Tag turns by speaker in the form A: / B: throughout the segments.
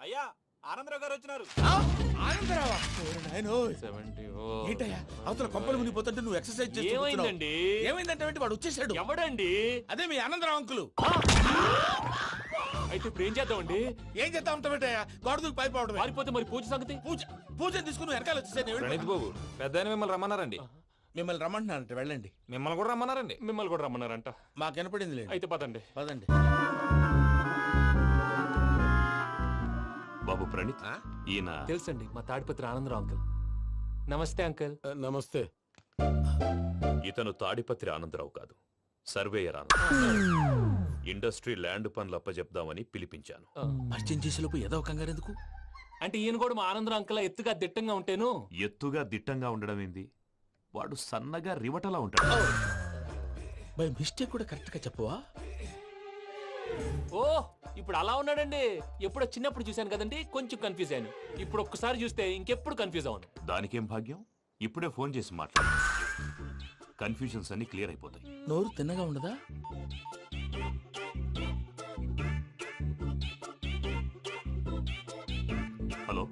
A: అయ్యా ఆనందరావు గారు వచ్చినారు.
B: ఆనందరావా? ఏంటయ్యా అవతల కొంపలు మునిగిపోతుంటే నువ్వు ఎక్సర్సైజ్ చేస్తున్నావు. ఏమైందంటే వాడు వచ్చేసాడు.
A: ఎవడండి?
B: అదే మీ ఆనందరావు అంకులు.
A: అయితే ఇప్పుడు ఏం చేద్దామండి?
B: ఏం చేస్తా ఉంటావేటయ్యా? గోడ దూకి పైపోవడం.
A: పారిపోతే మరి పూజ సంగతి?
B: పూజ తీసుకుని వెనకాల వచ్చేసాను.
C: ప్రణీత్ బాబు పెద్ద మిమ్మల్ని రమ్మన్నారండి.
B: మిమ్మల్ని రమ్మంటున్నారంట, వెళ్ళండి.
C: మిమ్మల్ని కూడా రమ్మన్నారండి.
A: మిమ్మల్ని కూడా రమ్మన్నారంట.
B: మాకు వినపడింది లేదు.
A: అయితే పదండి.
B: పదండి.
D: బాబు ప్రణీత్, ఈయన
A: తెలుసండి, మా తాడిపత్రి ఆనందరావు అంకుల్. నమస్తే అంకుల్.
B: నమస్తే.
D: ఇతను తాడిపత్రి ఆనందరావు కాదు, సర్వేయర్ ఆనందరావు. ఇండస్ట్రీ ల్యాండ్ పనులు అప్పజెప్దామని పిలిపించాను.
B: పరిచయం చేసేలోపు ఏదో కంగారు ఎందుకు?
A: అంటే ఈయన కూడా మా ఆనందరావు అంకుల్ ఎత్తుగా దిట్టంగా ఉంటాను.
D: ఎత్తుగా దిట్టంగా ఉండడం ఏంది? వాడు సన్నగా రివటలా ఉంటాడు.
B: బై మిస్టేక్ కూడా కరెక్ట్ గా చెప్పవా?
A: ఓ ఇప్పుడు అలా ఉన్నాడండి. ఎప్పుడో చిన్నప్పుడు చూశాను కదండి, కొంచెం కన్ఫ్యూజ్ అయ్యాను. ఇప్పుడు ఒక్కసారి చూస్తే ఇంకెప్పుడు కన్ఫ్యూజ్ అవును.
D: దానికేం భాగ్యం, ఇప్పుడే ఫోన్ చేసి మాట్లాడు. కన్ఫ్యూజన్స్ అన్ని క్లియర్ అయిపోతాయి.
B: నోరు తిన్నగా ఉండదా?
D: హలో,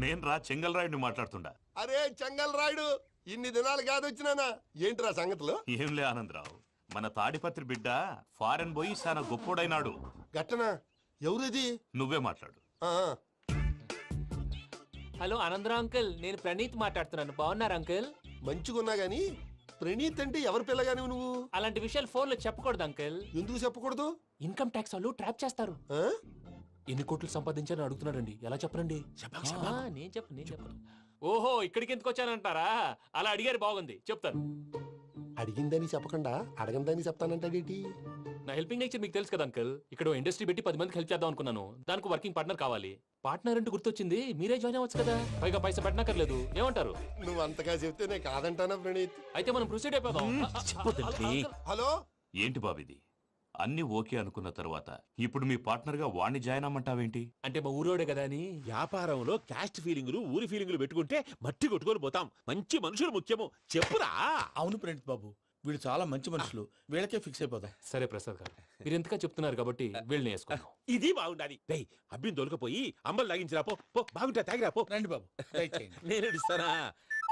D: నేను రా చెంగల్రాయుడిని మాట్లాడుతుండా.
E: అరే చెంగల్ రాయుడు, ఇన్ని దినాలు కాదు వచ్చినానా? ఏంట్రా సంగతులు?
D: ఏంలే ఆనందరావు, మన తాడిపత్రి బిడ్డ ఫారెన్ పోయి చాలా గొప్పోడైనాడు.
E: గట్టనా? ఎవరిది?
D: నువ్వే మాట్లాడు.
E: ఆ,
A: హలో ఆనందరావు అంకుల్, నేను ప్రణీత్ మాట్లాడుతున్నాను. బాగున్నారు అంకుల్?
E: మంచిగున్నా గాని ప్రణీత్ అంటే ఎవరి పిల్లగాని నువ్వు?
A: అలాంటి విషయాలు ఫోన్ లో చెప్పకూడదు అంకుల్.
E: ఎందుకు చెప్పకూడదు?
A: ఇన్కమ్ ట్యాక్స్ వాళ్ళు ట్రాప్ చేస్తారు.
E: ఆ?
A: ఎన్ని కోట్లు సంపాదించాలని అడుగుతున్నారండి. ఎలా చెప్పరండి? నేను చెప్పను. ఓహో, ఇక్కడికి ఎందుకు వచ్చానంటారా? అలా అడిగారు, బాగుంది, చెప్తాను.
E: అడిగిందని చెప్పకుండా అడగందని చెప్తానంటాడేటి?
A: నా హెల్పింగ్ నేచర్ మీకు తెలుసు కదా అంకుల్. ఇక్కడ ఇండస్ట్రీ పెట్టి 10 మందికి హెల్ప్ చేద్దాం అనుకున్నాను. దానికి వర్కింగ్ పార్ట్నర్ కావాలి. పార్ట్నర్ అంటే గుర్తొచ్చింది, మీరే జాయిన్ అవ్వచ్చు కదా. పైగా పైసా పెట్టనక్కర్లేదు. ఏమంటారు?
E: నువ్వు అంతగా చెప్తే నేను కాదంటానా ప్రణీత్?
A: అయితే మనం ప్రొసీడ్ అయిపోదాం.
E: హలో,
D: ఏంటి బాబిది? అన్ని ఓకే అనుకున్న తర్వాత ఇప్పుడు మీ పార్ట్నర్ గా వాణ్ణి జాయిన్ అమ్మంటావేంటి?
A: అంటే మా ఊరోడే కదా అని.
F: వ్యాపారంలో క్యాస్ట్ ఫీలింగులు, ఊరి ఫీలింగులు పెట్టుకుంటే మట్టి కొట్టుకొని పోతాం. మంచి మనుషులు ముఖ్యము. చెప్పురా.
B: అవును ప్రణీత్ బాబు, వీళ్ళు చాలా మంచి మనుషులు. వీళ్ళకే ఫిక్స్ అయిపోదాం.
A: సరే ప్రసాద్ గారు, మీరు ఎంతగా చెప్తున్నారు కాబట్టి వీళ్ళని వేసుకుందాం.
F: ఇది బాగుండాలి. డై అబ్బిని దొలకపోయి అమ్మలు లాగించిరా పో. పో బాగుంటా తాగిరా పో.
B: రండి బాబు, దయచేయండి.
F: నేను ఇస్తానా?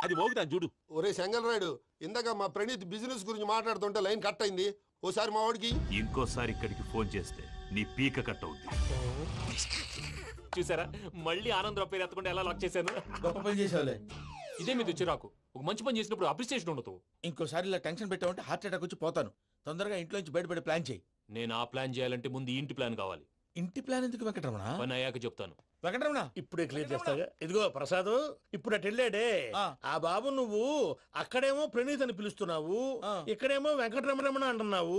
F: అది మోగుతాను చూడు.
E: ఒరే చెంగల్ రాయుడు, ఇందాక మా ప్రణీత్ బిజినెస్ గురించి మాట్లాడుతుంటే లైన్ కట్ అయింది. ఓసారి మా వాడికి
D: ఇంకోసారి ఇక్కడికి ఫోన్ చేస్తే నీ పీక కట్ అవుద్ది.
A: చూసారా, మళ్ళీ ఆనందరావు పేరు ఎత్తకుండా ఎలా లాక్ చేశాను.
B: గొప్ప పని చేసేవాళ్ళే.
A: ఇదే మీద చిరాకు. ఒక మంచి పని చేసినప్పుడు అప్రిసియేషన్ ఉండదు.
B: ఇంకోసారి ఇలా టెన్షన్ పెట్టామంటే హార్ట్ అటాక్ వచ్చి పోతాను. తొందరగా ఇంట్లో నుంచి బయటపడే ప్లాన్ చేయి.
A: నేను ఆ ప్లాన్ చేయాలంటే ముందు ఈ ఇంటి ప్లాన్ కావాలి.
B: ఇంటి ప్లాన్ ఎందుకు వెంకటరమణ?
A: పని అయ్యాక చెప్తాను.
B: వెంకటరమణ
G: ఇప్పుడే క్లియర్ చేస్తాగా. ఇదిగో ప్రసాద్, ఇప్పుడు అటు వెళ్ళాడే ఆ బాబు, నువ్వు అక్కడేమో ప్రణీత్ అని పిలుస్తున్నావు, ఇక్కడేమో వెంకటరమణ అంటున్నావు.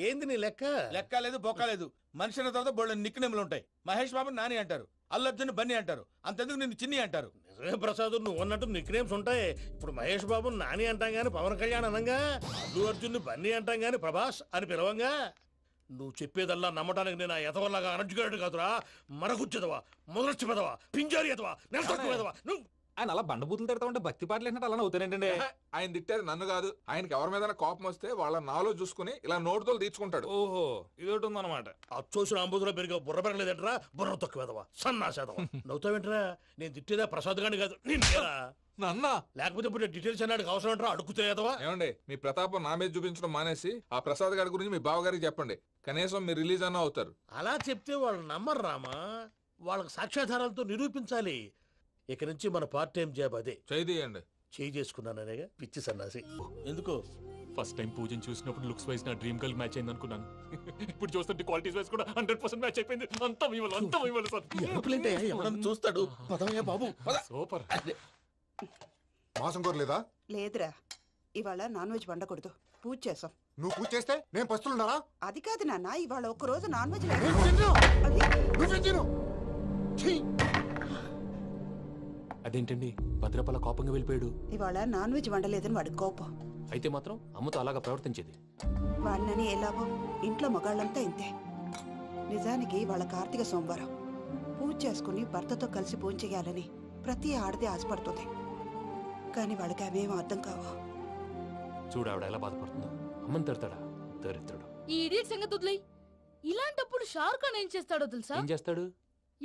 G: ఏంది నీ లెక్క?
B: లెక్క లేదు, బొక్క లేదు. మనిషి అన్న తర్వాత బోళ్ళ నిక్నెములు ఉంటాయి. మహేష్ బాబు నాని అంటారు, అల్లు అర్జున్ బన్నీ అంటారు, అంతెందుకు నిన్ను చిన్ని అంటారు.
G: నిజమే ప్రసాద్, నువ్వు అన్నట్టు నిక్ నేమ్స్ ఉంటాయి. ఇప్పుడు మహేష్ బాబు నాని అంటాం గాని పవన్ కళ్యాణ్ అనంగా, అల్లు అర్జున్ బన్నీ అంటాం గాని ప్రభాస్ అని పిలవంగా. నువ్వు చెప్పేదల్లా నమ్మటానికి నేను ఎతవల్లాగా అనర్జుకేటెడ్ కాదురా. మరగుచ్చదవా, మొదలచ్చి పెదవా, పింజారి ఎదవా, నెలసొక్కుదవా నువ్వు.
C: ఆయన అలా బండబూతులు తిడతా ఉంటే భక్తి పాటలు ఏంటంటే అలా అవుతానంటే.
H: ఆయన తిట్టేది నన్ను కాదు. ఆయనకి ఎవరి మీద కోపం వస్తే వాళ్ళ నాలో చూసుకుని ఇలా నోటుతో తీర్చుకుంటాడు.
C: ఓహో, ఇదొకటి ఉందన్నమాట.
G: అచ్చోసిన అంబుధులో పెరిగా బుర్ర పెరగలేదంటరా, బుర్ర తొక్కువేదవా, సన్నాసేదవా. నవ్వుతావేంట్రా? నేను తిట్టేదా ప్రసాద్ గాని కాదు, నిన్నేరా.
H: నన్నా?
G: లేకపోతే ఇప్పుడు డీటెయిల్స్ అన్నాడు అవసరం అంటారా? అడుగుతాయేదవా.
H: ఏమండి, మీ ప్రతాపం నా మీద చూపించడం మానేసి ఆ ప్రసాద్ గారి గురించి మీ బావగారికి చెప్పండి. కనీసం మీరు రిలీజ్ అన్న అవుతారు.
G: అలా చెప్తే వాళ్ళు నమ్మరు రామా. వాళ్ళకి సాక్ష్యాధారాలతో నిరూపించాలి. ఇక నుంచి మన పార్ట్ టైం జాబ్ అదే.
H: చేయండి.
G: చేయి చేసుకున్నాననేగా పిచ్చి సన్నాసి.
B: ఎందుకు?
A: ఫస్ట్ టైం పూజను చూసినప్పుడు లుక్స్ వైజ్ నా డ్రీమ్ గర్ల్ మ్యాచ్ అయింది అనుకున్నాను. ఇప్పుడు చూస్తుంటే క్వాలిటీస్ వైజ్ కూడా 100% మ్యాచ్ అయిపోయింది. అంతా ఇవ్వాలి సార్.
B: ఎవడన్నా చూస్తాడు. పదవయ్యా బాబు,
A: సూపర్.
E: మాసం కోరలేదా?
I: లేదురా, ఇవాళ నాన్ వెజ్ వండకూడదు. పూజ చేసాం.
E: నువ్వు పూజ చేస్తే నేను పస్తులున్నారా?
I: అది కాదు నాన్న, ఇవాళ ఒక్క రోజు నాన్ వెజ్
A: అదేంటండి, భద్రపల కోపంగా వెళ్ళిపోయాడు.
I: ఇవాళ నాన్ వెజ్ వండలేదని వాడి కోపం.
A: అయితే మాత్రం అమ్మతో అలాగా ప్రవర్తించేది.
I: వాడినని ఎలాగో ఇంట్లో మగాళ్ళంతా ఇంతే. నిజానికి వాళ్ళ కార్తీక సోమవారం పూజ చేసుకుని భర్తతో కలిసి పూజ చేయాలని ప్రతి ఆడది ఆశపడుతుంది. కానీ వాళ్ళకి అవేం అర్థం కావు.
A: చూడు ఆవిడ ఎలా బాధపడుతుందో. అమ్మని తిడతాడా దరిద్రుడు.
J: ఈ ఇడియట్ సంగతి వదిలేయ్. ఇలాంటప్పుడు షారుఖ్ ఖాన్ ఏం చేస్తాడో తెలుసా?
A: ఏం చేస్తాడు?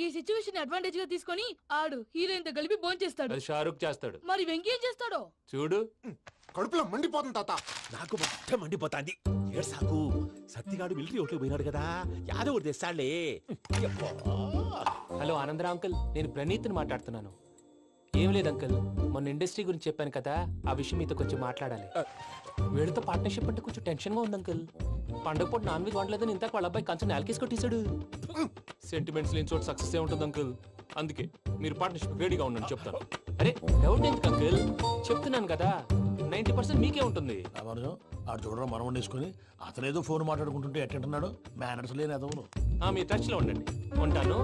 J: ఈ సిచ్యువేషన్ అడ్వాంటేజ్ గా తీసుకొని ఆడు హీరోయిన్ తో కలిపి బోన్ చేస్తాడు.
A: అది షారుఖ్ చేస్తాడు.
J: మరి వెంకీ ఏం చేస్తాడో
A: చూడు.
E: కడుపులో మండిపోతుంది తాత.
F: నాకు మొత్తం మండిపోతాంది. ఏడ్సాకు, సత్తిగాడు మిలిటరీ ఓట్లకు పోయినాడు కదా, యాదవ్ ఒకటి తెస్తాడులే.
A: హలో ఆనందరా అంకుల్, నేను ప్రణీత్ని మాట్లాడుతున్నాను. ఏం లేదు అంకుల్, మొన్న ఇండస్ట్రీ గురించి చెప్పాను కదా, ఆ విషయం మీతో కొంచెం మాట్లాడాలి. వీళ్ళతో పార్ట్నర్షిప్ అంటే కొంచెం టెన్షన్ గా ఉంది అంకుల్. పండగ పూట నాన్ వెజ్ వండలేదని ఇంతకు వాళ్ళ అబ్బాయి కంచెం నేలకేసి కొట్టేశాడు. సెంటిమెంట్స్ లేని చోట సక్సెస్ ఏ ఉంటుంది అంకుల్. అందుకే మీరు పార్ట్నర్షిప్ రెడీగా ఉండండి చెప్తాను. అరే డౌట్ ఎందుకు అంకుల్, చెప్తున్నాను కదా 90% మీకే ఉంటుంది.
G: రామానుజం ఆడు చూడడం మనం వండేసుకుని అతనేదో ఫోన్ మాట్లాడుకుంటుంటే ఎట్టంటున్నాడు. మేనర్స్ లేని అదవును.
A: మీ టచ్ లో ఉండండి. ఉంటాను.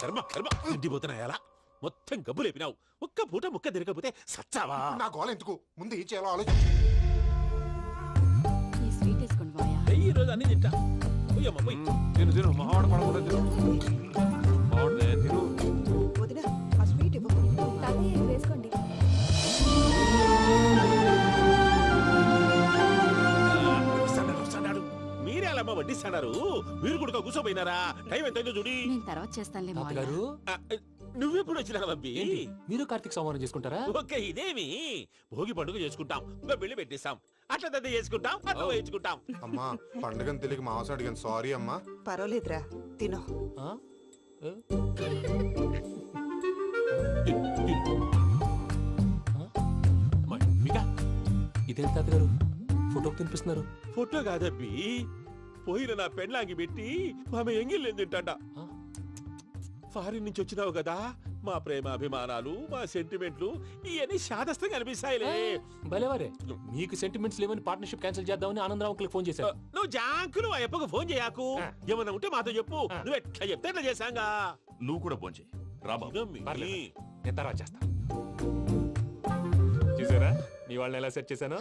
F: కర్మ కర్మ, తిండిపోతున్నాయలా మొత్తం గబ్బు లేపినావు. ఒక్క పూట ముక్క తిరగకపోతే సచ్చావా?
E: నా గోల ఎందుకు, ముందు ఈ చేయాలో ఆలోచించు.
J: ఈ స్వీట్ వేసుకోండి మాయా.
F: ఈ రోజు అన్ని తింటా. పోయమ్మ, పోయ్.
C: తిను మావాడు పడకుండా తిను. బాగుండే తిను.
I: వదిన ఆ స్వీట్ ఇవ్వకు.
J: వేసుకోండి.
F: వస్తాడు. మీరే అలా వడ్డిస్తాడారు, మీరు కూడా కూర్చోపోయినారా? టైం ఎంతైందో చూడి.
J: నేను తర్వాత చేస్తానులే మాయా.
A: తాతగారు
F: ఆ, నువ్వెప్పుడు వచ్చినా బంబి?
A: ఏంటి మీరు కార్తీక్ సంహారం చేసుకుంటారా?
F: ఓకే, ఇదేమి భోగి పండుగ చేసుకుంటాం, ఇంకా పెళ్లి పెట్టేస్తాం, అట్లా దద్ద చేసుకుంటాం, అట్లా వేయించుకుంటాం.
E: అమ్మా పండుగని తెలియక మాసం అడిగాను, సారీ అమ్మా.
I: పర్వాలేదురా, తినో.
A: ఆ? ఏ?
F: మీకా
A: ఇదేంటి తాతగారు ఫోటోకి తినిపిస్తున్నారు?
F: ఫోటో కాదబ్బి, పోయిన నా పెళ్ళాంగి పెట్టి ఆమె ఎంగిల్లేం తింటాడ.
A: ఆ?
F: ఫారిన్ నుంచి వచ్చినావు కదా, మా ప్రేమ అభిమానాలు, మా సెంటిమెంట్లు ఇవన్నీ శాదస్తంగా అనిపిస్తాయిలే.
A: భలేవారే, మీకు సెంటిమెంట్స్ లేవని పార్ట్నర్షిప్ క్యాన్సిల్ చేద్దామని ఆనందరావు అంకుల్కి ఫోన్ చేశారు.
F: నువ్వు జాంకులు ఆ అప్పకు ఫోన్ చేయకు.
A: ఆ.
F: ఏమన్నా ఉంటే మాతో చెప్పు,
A: ఆ.
F: నువ్వు ఎట్లా చెప్తే ఎట్లా చేశాంగా.
D: నువ్వు కూడా పోంచే రాబాబు.
A: పర్లేదు. నేను తర్వాత చేస్తా. చూసారా మీ వాళ్ళని ఎలా సెట్ చేశాను?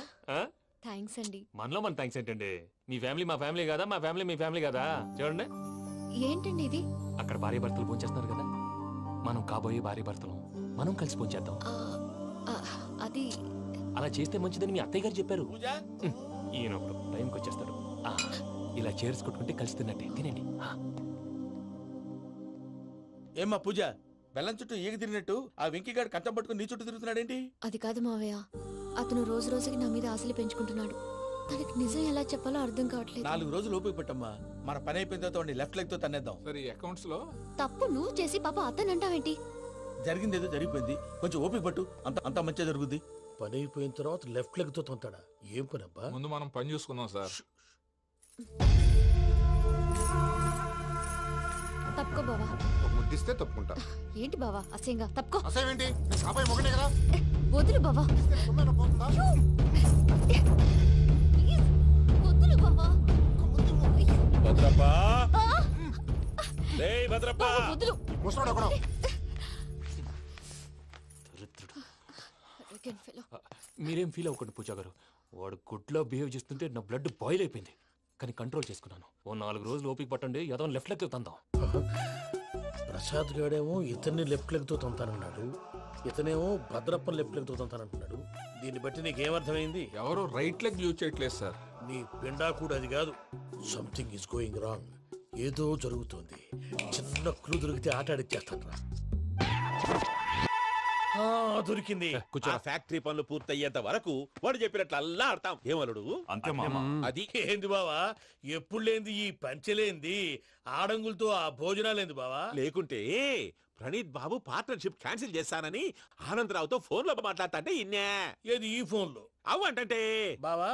J: థ్యాంక్స్ అండి.
A: మనలో మన థ్యాంక్స్ ఏంటండి, మీ ఫ్యామిలీ మా ఫ్యామిలీ కదా, మా ఫ్యామిలీ మీ ఫ్యామిలీ కదా. చూడండి
J: ఏంటండి ఇది?
A: అక్కడ భార్య భర్తలు భోంచేస్తున్నారు కదా, మనం కాబోయే భార్య భర్తలు మనం కలిసి భోంచేద్దాం.
J: అది
A: అలా చేస్తే మంచిదని మీ అత్తయ్య గారు చెప్పారు.
B: పూజ
A: ఈయన ఒకడు టైంకి వచ్చేస్తాడు. ఇలా చేర్స్ కొట్టుకుంటే కలిసి తిన్నట్టే తినండి.
B: ఏమ్మా పూజ, బెల్లం చుట్టూ ఈగ తిరిగినట్టు ఆ వెంకీగాడు కంచం పట్టుకుని నీ చుట్టూ తిరుగుతున్నాడేంటి?
J: అది కాదు మావయ్య, అతను రోజు రోజుకి నా మీద ఆశలు పెంచుకుంటున్నాడు. తనకి నిజం ఎలా చెప్పాలో అర్థం కావట్లేదు.
B: 4 రోజులు ఓపిక పట్టమ్మా, మన పని అయిపోయిన తర్వాత లెఫ్ట్ లెగ్ తో తన్నేద్దాం.
H: సరే అకౌంట్స్ లో
J: తప్పు నువ్వు చేసి పాప అతను అంటావేంటి?
B: జరిగింది ఏదో జరిగిపోయింది, కొంచెం ఓపిక పట్టు, అంత మంచిగా జరుగుద్ది.
G: పని అయిపోయిన తర్వాత లెఫ్ట్ లెగ్ తో తొంతాడా? ఏం పని అబ్బా?
H: ముందు మనం పని చూసుకుందాం సార్.
J: తప్పుకో బావా.
E: ఒక ముద్దిస్తే తప్పుకుంటా.
J: ఏంటి బావా అసహ్యంగా? తప్పుకో.
E: అసేమేంటి, నీ కాపాయి మొగనే కదా.
J: వదులు బావా.
E: ఇస్తే సొమ్మేనా పోతుందా?
J: ప్లీజ్, వదులు బావా.
F: భద్రప్ప, రేయ్ భద్రప్ప.
J: బావా, వదులు.
E: ముసలోడు ఎక్కడో.
J: Arrogant fellow.
A: మీరేం ఫీల్ అవ్వకండి పూజా గారు, వాడు గుడ్లో బిహేవ్ చేస్తుంటే నా బ్లడ్ బాయిల్ అయిపోయింది. కానీ కంట్రోల్ చేసుకున్నాను. ఓ 4 రోజులు ఓపిక పట్టండి, ఏదో లెఫ్ట్ లెగ్ తందాం.
G: ప్రసాద్ గాడేమో ఇతన్ని లెఫ్ట్ లెగ్ తో తొంతానన్నాడు, ఇతనేమో భద్రప్పని లెఫ్ట్ లెగ్ తో తొంతానంటున్నాడు. దీన్ని బట్టి నీకేమర్థమైంది?
H: ఎవరు రైట్ లెగ్ యూజ్ చేయట్లేదు సార్.
G: నీ పిండా కూడా అది కాదు. Something is going wrong. ఏదో జరుగుతోంది. చిన్న క్లూ దొరికితే ఆట ఆడిచ్చేస్తాను రా. దొరికింది.
F: ఆ ఫ్యాక్టరీ పనులు పూర్తయ్యేంత వరకు వాడు చెప్పినట్లు అల్లా ఆడతాం. ఏమలుడు
D: అంతే మామ.
F: అది
G: ఏంది బావా, ఎప్పుడు లేంది ఈ పంచలేంది, ఆడంగులతో ఆ భోజనాలేంది బావా?
F: లేకుంటే ప్రణీత్ బాబు పార్ట్నర్షిప్ క్యాన్సిల్ చేస్తానని ఆనందరావుతో ఫోన్ లో మాట్లాడతాంటే ఇన్నే.
G: ఏది ఈ ఫోన్ లో?
F: అవు అంటే
G: బావా,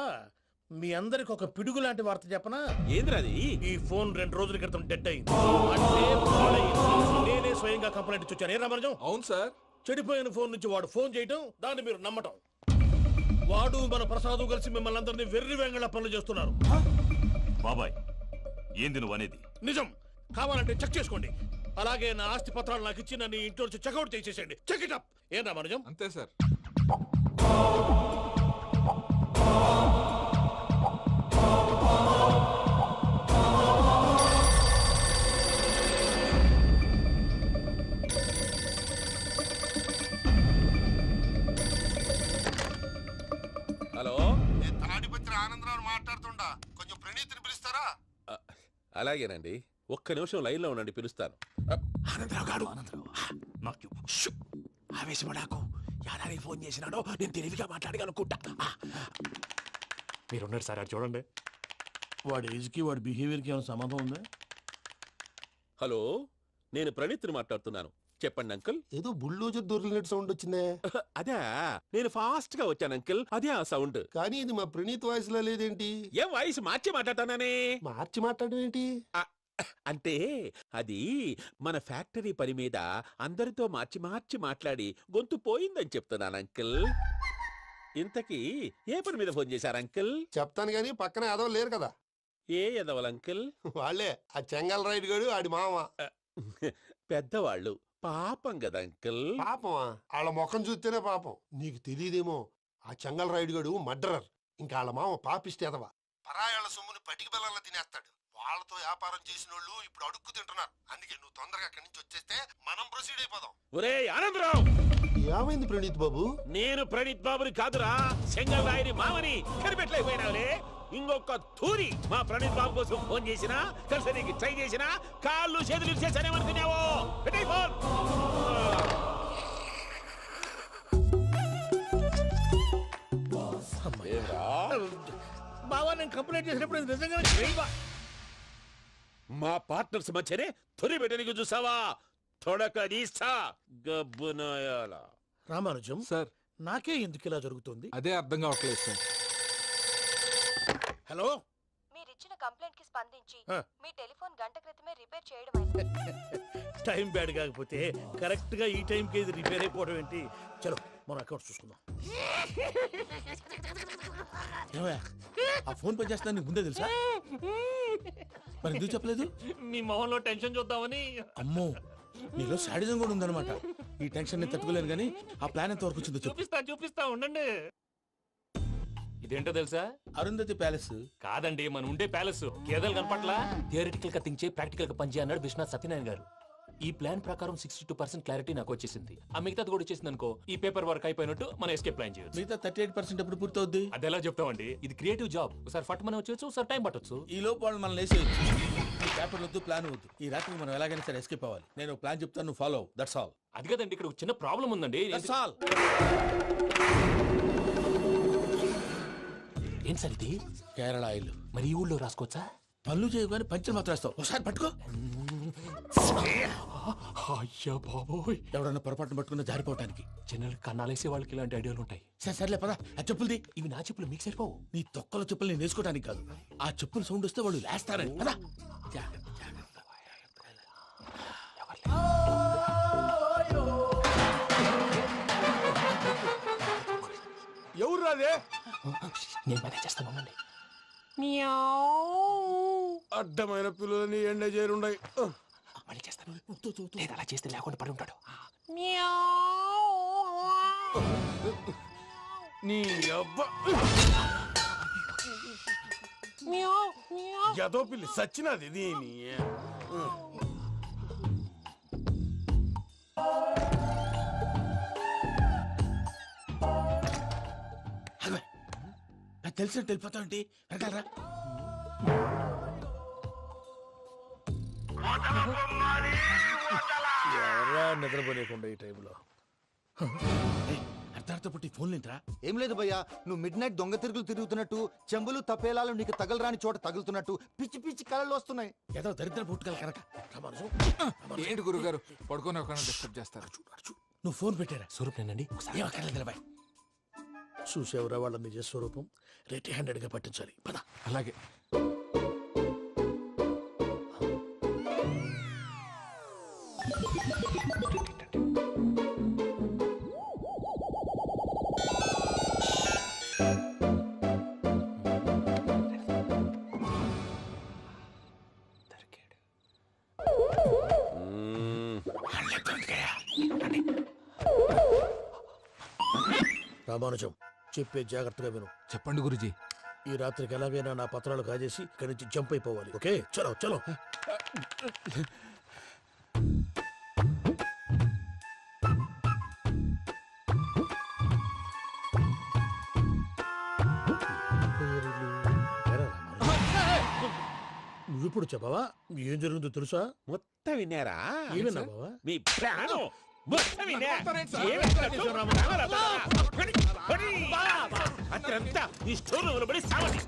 G: మీ అందరికి ఒక పిడుగు లాంటి వార్త చెప్పనా?
F: ఏంద్రది?
G: ఈ ఫోన్ 2 రోజుల క్రితం డెడ్ అయింది. అంటే పాడైంది. నేనే స్వయంగా కంప్లైంట్ ఇచ్చి వచ్చాను. ఏ రామరాజం?
H: అవును సార్.
G: చెడిపోయిన ఫోన్ నుంచి వాడు ఫోన్ చేయటం, దాన్ని మీరు నమ్మటం. వాడు మన ప్రసాదు కలిసి మిమ్మల్ని అందరినీ వెర్రి వెంగళ పనులు చేస్తున్నారు.
D: బాబాయ్ ఏంది నువ్వు అనేది?
G: నిజం. కావాలంటే చెక్ చేసుకోండి. అలాగే నా ఆస్తి పత్రాలు నాకు ఇచ్చి నన్ను ఇంట్లో నుంచి చెక్అౌట్ చేసేసండి. Check it up. ఏం రామరాజం?
H: అంతే సార్.
F: హలో,
E: నేను తాడిపత్రి ఆనందరావు మాట్లాడుతుండా, కొంచెం ప్రణీతిని పిలుస్తారా?
F: అలాగేనండి. ఒక్క నిమిషం లైన్ లో ఉండండి, పిలుస్తాను.
C: ఆనందరావు గాడు
D: నాకు చెప్పు.
C: షూ! ఆవేశపడాకు. యాదానికి ఫోన్ చేసినాడో నేను తెలివిగా మాట్లాడగలనుకుంటా.
A: మీరున్నారు సార్, అది చూడండి.
G: వాడి ఏజ్కి వాడి బిహేవియర్కి ఏమైనా సంబంధం ఉందా?
F: హలో, నేను ప్రణీత్ని మాట్లాడుతున్నాను. చెప్పండి అంకుల్.
E: ఏదో బుల్డోజర్ దొరికినట్టు సౌండ్ వచ్చిందే.
F: అదే, నేను ఫాస్ట్ గా వచ్చాను అంకుల్, అదే ఆ సౌండ్.
E: కానీ ఇది మా ప్రణీత్ వాయిస్ లో లేదేంటి?
F: ఏ వాయిస్ మార్చి మాట్లాడతాననే?
E: మార్చి మాట్లాడడం ఏంటి?
F: అంటే అది మన ఫ్యాక్టరీ పని మీద అందరితో మార్చి మార్చి మాట్లాడి గొంతు పోయిందని చెప్తున్నాను అంకుల్. ఇంతకీ ఏ పని మీద ఫోన్ చేశారు అంకుల్?
E: చెప్తాను గానీ పక్కన ఏదో లేరు కదా.
F: ఏ ఎదవలు అంకుల్?
E: వాళ్ళే ఆ చెంగల్ రైడ్ గడు ఆడి మామ.
F: పెద్దవాళ్ళు, పాపం కదా అంకుల్.
E: పాపమా? వాళ్ళ ముఖం చూస్తేనే పాపం. నీకు తెలియదేమో, ఆ చెంగల్ రైడ్ గడు మర్డరర్. ఇంకా వాళ్ళ మామ పాపిస్తేదవా. పరాయాళ్ళ సొమ్ముని పటికి బెల్లంలో తినేస్తాడు. వాళ్ళతో వ్యాపారం చేసిన వాళ్ళు ఇప్పుడు అడుక్కు తింటున్నారు. అందుకే నువ్వు తొందరగా అక్కడి నుంచి వచ్చేస్తే మనం ప్రొసీడ్ అయిపోదాం.
F: ఒరే ఆనందరావు!
E: ఏమైంది ప్రణీత్ బాబు?
F: నేను ప్రణీత్ బాబుని కాదురా, సెంగల్ రాయని మామని. కనిపెట్టలేకపోయినావులే. ఇంకొక తూరి మా ప్రణీత్ బాబు కోసం ఫోన్ చేసినా, కలిసి నీకు ట్రై చేసినా కాళ్ళు చేతులు ఇచ్చేసానేమనుకున్నావు. పెట్టేయ్ ఫోన్.
G: బావా, నేను కంప్లైంట్ చేసినప్పుడు ఇది నిజంగానే చేయవా?
F: మా పార్ట్నర్స్ మధ్యనే తొలి పెట్టడానికి చూసావా? తొడక నీస్తా గబ్బునాయాల.
G: రామానుజం
H: సార్
G: నాకే ఎందుకు ఇలా జరుగుతుంది?
H: అదే అర్థం కావట్లేదు సార్.
G: హలో,
J: మీరిచ్చిన కంప్లైంట్ కి స్పందించి
G: ఆ.
J: మీ టెలిఫోన్ గంట క్రితమే రిపేర్ చేయడం
G: టైం బ్యాడ్ కాకపోతే కరెక్ట్ గా ఈ టైంకి ఇది రిపేర్ అయిపోవడం ఏంటి? చలో మన అకౌంట్ చూసుకుందాం. ఏమయ్యా, ఆ ఫోన్ పని చేస్తా నీకు ముందే తెలుసా? మరి ఎందుకు చెప్పలేదు?
A: మీ మొహంలో టెన్షన్ చూద్దామని.
G: అమ్మో, నీలో శాడిజం కూడా ఉందన్నమాట. ఈ టెన్షన్ నేను తట్టుకోలేను కానీ ఆ ప్లాన్ ఎంత వరకు వచ్చిందో చెప్పు.
A: చూపిస్తా ఉండండి. ఇదేంటో తెలుసా?
G: అరుంధతి ప్యాలెస్.
A: కాదండి, మన ఉండే ప్యాలెస్. గేదెలు కనపట్లా? థియరిటికల్ గా థింక్ చేయి, ప్రాక్టికల్ గా పనిచేయి అన్నాడు విశ్వనాథ్ సత్యనారాయణ గారు. ఈ ప్లాన్ ప్రకారం 62% క్లారిటీ నాకు వచ్చేసింది. ఆ మిగతాది కూడా వచ్చేసింది అనుకో, ఈ పేపర్ వర్క్ అయిపోయినట్టు మనం ఎస్కేప్ ప్లాన్ చేయొచ్చు.
G: మిగతా 38% ఎప్పుడు పూర్తవుద్ది?
A: అది ఎలా చెప్తామండి? ఇది క్రియేటివ్ జాబ్. ఒకసారి ఫట్ మనం వచ్చేయచ్చు, ఒకసారి టైం పట్టొచ్చు.
G: ఈ లోపు వాళ్ళు మనం లేసేయచ్చు. ఈ పేపర్ వద్దు, ప్లాన్ వద్దు. ఈ రాత్రి మనం ఎలాగైనా సరే ఎస్కేప్ అవ్వాలి. నేను ప్లాన్ చెప్తాను, నువ్వు ఫాలో. That's all.
A: అది కదండి, ఇక్కడ ఒక చిన్న ప్రాబ్లం ఉందండి.
G: That's all.
A: ఏం సార్ ఇది?
G: కేరళ ఆయిల్.
A: మరి ఈ ఊళ్ళో రాసుకోవచ్చా?
G: పనులు చేయగానే పంచర్ మాత్రం వేస్తావు. ఒకసారి పట్టుకో.
A: అయ్యా బాబోయ్,
G: ఎవడన్నా పొరపాటున పట్టుకున్న జారిపోవటానికి.
A: జనరల్ కన్నాలేసే వాళ్ళకి ఇలాంటి ఐడియాలు ఉంటాయి.
G: సర్లే పదా, ఆ చెప్పులది.
A: ఇవి నా చెప్పులు, మీకు సరిపోవు.
G: నీ తొక్కల చెప్పులు నేను వేసుకోవడానికి కాదు, ఆ చెప్పులు సౌండ్ వస్తే వాళ్ళు లేస్తారని. పదా.
E: ఎవరు రాదే?
A: నేను మేనేజ్ చేస్తాను, ఉండండి.
E: అడ్డమైన పిల్లలని ఎండ చేరుండయి.
A: మళ్ళీ చేస్తాను. లేదు, అలా చేస్తే లేకుండా పడి ఉంటాడు.
E: నీ అబ్బా ఎదో పిల్లి సచ్చినది దీని.
G: తెలిసినట్టు వెళ్ళిపోతావంటి. వెనకాలరా.
B: ఎవరా నిద్రపోలేకుండా ఈ టైంలో?
G: అర్ధార్థ పుట్టి ఫోన్ లేంట్రా.
K: ఏం లేదు భయ్యా, నువ్వు మిడ్ నైట్ దొంగ తిరుగులు తిరుగుతున్నట్టు, చెంబులు తపేలాలు నీకు తగలరాని చోట తగులుతున్నట్టు పిచ్చి పిచ్చి కళలు వస్తున్నాయి.
G: ఏదో దరిద్ర పుట్టుకల కనుక.
H: ఏంటి గురుగారు పడుకొని ఒక డిస్టర్బ్ చేస్తారు?
G: నువ్వు ఫోన్ పెట్టారా?
A: స్వరూప్ నేనండి.
G: ఏం అక్కర్లేదు బాయ్. చూసేవరా వాళ్ళ నిజ స్వరూపం. రెట్టి హ్యాండెడ్ గా పట్టించాలి. పద.
H: అలాగే.
G: రామానుజం, చెప్పే జాగ్రత్తగా విను.
H: చెప్పండి గురుజీ.
G: ఈ రాత్రికి ఎలాగైనా నా పత్రాలు కాజేసి ఇక్కడి నుంచి జంప్ అయిపోవాలి. ఓకే, చలో చలో. నువ్విప్పుడు చెప్పవా ఏం జరుగుతుందో తెలుసా?
F: మొత్తం విన్నారా?
G: ఏమన్నా బావా?
F: మీ ప్రాణం మొత్తం విన్నా. అత్రంతా ఈ స్టోర్ రూమ్ లో పడి సావండి.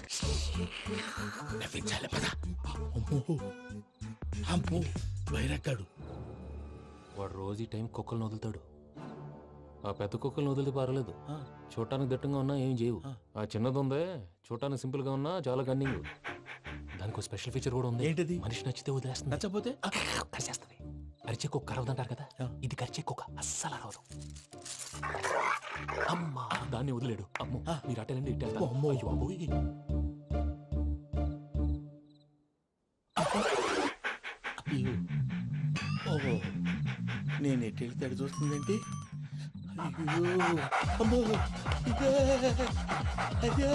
B: నవ్వించాలి పద. అమ్మో వైరక్కాడు.
A: వాడు రోజు ఈ టైం కుక్కలను వదులుతాడు. ఆ పెద్ద కుక్కలను వదిలితే పర్వాలేదు, చూడటానికి దట్టంగా ఉన్నా ఏం చేయవు. ఆ చిన్నది ఉందే చూడటానికి సింపుల్ గా ఉన్నా చాలా కన్నింగ్. దానికి ఒక స్పెషల్ ఫీచర్ కూడా ఉంది.
B: ఏంటిది?
A: మనిషి నచ్చితే వదిలేస్తుంది,
B: నచ్చపోతే
A: కరిచేస్తుంది. అరిచే కుక్క అరవదంటారు కదా, ఇది కరిచే కుక్క అస్సలు అరవదు. అమ్మా దాన్ని వదిలేడు. అమ్మో మీరు అటెండి ఇటు వెళ్తారు. అమ్మో అయ్యో అబ్బోయ్.
B: ఓహో నేను ఎటు వెళ్తాడు చూస్తుందంటే అయ్యో అమ్మో అయ్యో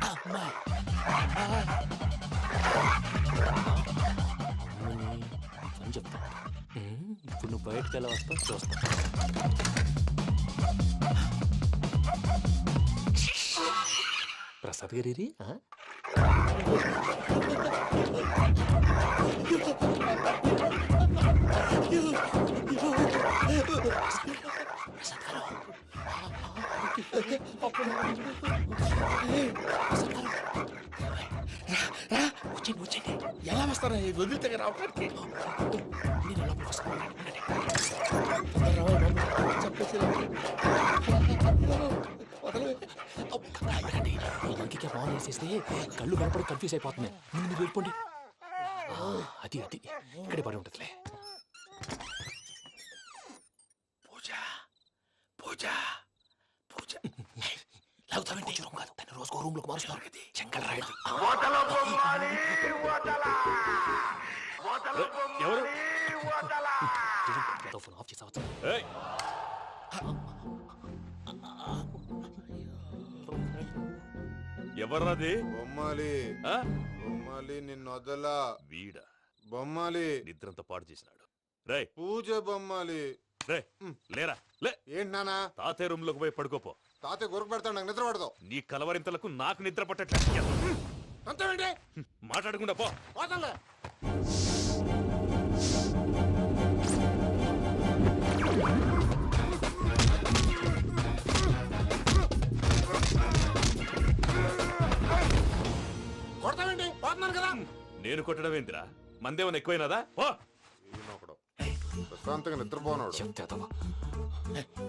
B: అమ్మా
A: అని చెప్తా. ఇప్పుడు నువ్వు బయటకు ఎలా వస్తావు చూస్తా. ప్రసాద్ గారి
B: వచ్చండి ఎలా వస్తారా వదిలితే రావడానికి?
A: ఇంకే ఫోన్ వేసేస్తే కళ్ళు కనపడి కన్ఫ్యూజ్ అయిపోతున్నాయి. మీరు వెళ్ళిపోండి. అది అది ఇక్కడే పడి ఉంటుందిలే.
B: పూజ పూజ పూజ లాగుతామంటే రూమ్ కాదు, తను రోజుకో రూమ్ లోకి మారుస్తారు కదా. చెంగల్ రాయుడు
F: ఎవరు?
A: ఫోన్ ఆఫ్ చేసావచ్చు.
F: ఎవర్రాది?
L: బొమ్మాలి బొమ్మాలి నిన్ను వదలా.
F: వీడ
L: బొమ్మాలి
F: నిద్రంతా పాడు చేసినాడు. రే
L: పూజ బొమ్మాలి.
F: రే లేరా లే.
L: ఏంటి నానా?
F: తాతయ్య రూమ్ లోకి పోయి పడుకోపో.
L: తాతయ్య గురకు పెడతాడు, నాకు నిద్ర పడతావు.
F: నీ కలవరింతలకు నాకు నిద్ర పట్టట్లేదు.
L: అంతేంటి
F: మాట్లాడకుండా పో.
L: పోతాలే. కొడతావేంటి? పోతున్నాను కదా.
F: నేను కొట్టడం ఏంటిరా? మందేమన్నా ఎక్కువైనదా? ఓ
L: ప్రశాంతంగా నిద్రపోనాడు.
A: చెప్తావా